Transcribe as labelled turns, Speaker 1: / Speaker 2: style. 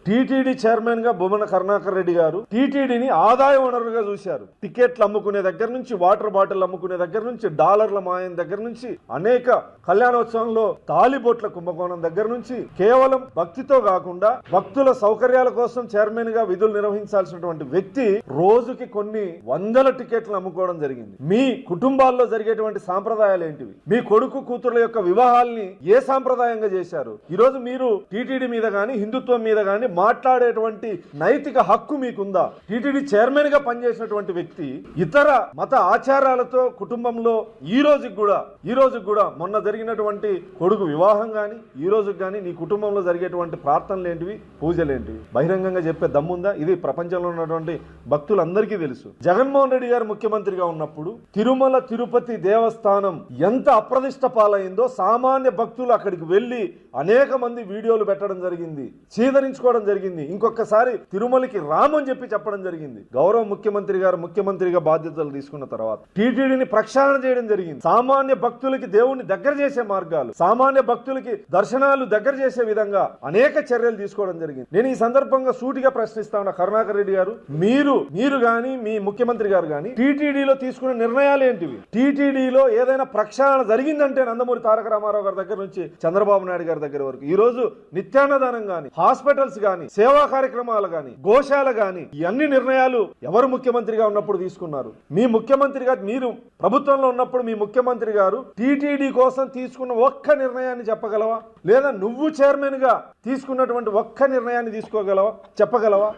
Speaker 1: TTD chairman గా బొమ్మన కరుణాకర్ రెడ్డి గారు టీటీడీని ఆదాయ వనరుగా చూశారు. టికెట్లు అమ్ముకునే దగ్గర నుంచి, వాటర్ బాటిల్ అమ్ముకునే దగ్గర నుంచి, డాలర్ల మాయం దగ్గర నుంచి, అనేక కళ్యాణోత్సవంలో తాలిబొట్ల కుంభకోణం దగ్గర నుంచి, కేవలం భక్తితో కాకుండా భక్తుల సౌకర్యాల కోసం చైర్మన్ గా విధులు నిర్వహించాల్సినటువంటి వ్యక్తి రోజుకి కొన్ని వందల టికెట్లు అమ్ముకోవడం జరిగింది. మీ కుటుంబాల్లో జరిగేటువంటి సాంప్రదాయాలు ఏంటివి? మీ కొడుకు కూతుర్ల యొక్క వివాహాల్ని ఏ సాంప్రదాయంగా చేశారు? ఈ రోజు మీరు టీటీడీ మీద గాని, హిందుత్వం మీద గాని మాట్లాడేటువంటి నైతిక హక్కు మీకుందా? టీటీడీ చైర్మన్ గా పనిచేసినటువంటి వ్యక్తి ఇతర మత ఆచారాలతో కుటుంబంలో ఈ రోజుకి కూడా మొన్న జరిగినటువంటి కొడుకు వివాహం గాని, ఈ రోజుకి గాని నీ కుటుంబంలో జరిగేటువంటి ప్రార్థనలు ఏంటివి, పూజలు ఏంటివి బహిరంగంగా చెప్పే దమ్ముందా? ఇది ప్రపంచంలో ఉన్నటువంటి భక్తులందరికీ తెలుసు. జగన్మోహన్ రెడ్డి గారు ముఖ్యమంత్రిగా ఉన్నప్పుడు తిరుమల తిరుపతి దేవస్థానం ఎంత అప్రదిష్ట పాలైందో సామాన్య భక్తులు అక్కడికి వెళ్లి అనేక మంది వీడియోలు పెట్టడం జరిగింది, చీదరించుకోవడం జరిగింది. ఇంకొకసారి తిరుమలకి రామని చెప్పడం జరిగింది. గౌరవ ముఖ్యమంత్రి గారు ముఖ్యమంత్రిగా బాధ్యతలు తీసుకున్న తర్వాత టీటీడీని ప్రక్షాళన చేయడం జరిగింది. సామాన్య భక్తులకి దేవుణ్ణి దగ్గర చేసే మార్గాలు, సామాన్య భక్తులకి దర్శనాలు దగ్గర చేసే విధంగా అనేక చర్యలు తీసుకోవడం జరిగింది. నేను ఈ సందర్భంగా సూటిగా ప్రశ్నిస్తా ఉన్నా, కరుణాకర్ రెడ్డి గారు, మీరు గాని మీ ముఖ్యమంత్రి గారు గాని టీటీడీలో తీసుకున్న నిర్ణయాలు ఏంటివి? టీటీడీలో ఏదైనా ప్రక్షాళన జరిగిందంటే నందమూరి తారక రామారావు గారి దగ్గర నుంచి చంద్రబాబు నాయుడు గారి దగ్గర వరకు ఈ రోజు నిత్యాన్నదానం గాని, హాస్పిటల్స్ గాని, సేవా కార్యక్రమాలు గాని, గోశాల గాని, ఇవన్నీ నిర్ణయాలు ఎవరు ముఖ్యమంత్రిగా ఉన్నప్పుడు తీసుకున్నారు? మీ ముఖ్యమంత్రి గారు, మీరు ప్రభుత్వంలో ఉన్నప్పుడు మీ ముఖ్యమంత్రి గారు టీటీడీ కోసం తీసుకున్న ఒక్క నిర్ణయాన్ని చెప్పగలవా? లేదా నువ్వు చైర్మన్ గా తీసుకున్నటువంటి ఒక్క నిర్ణయాన్ని తీసుకోగలవా, చెప్పగలవా?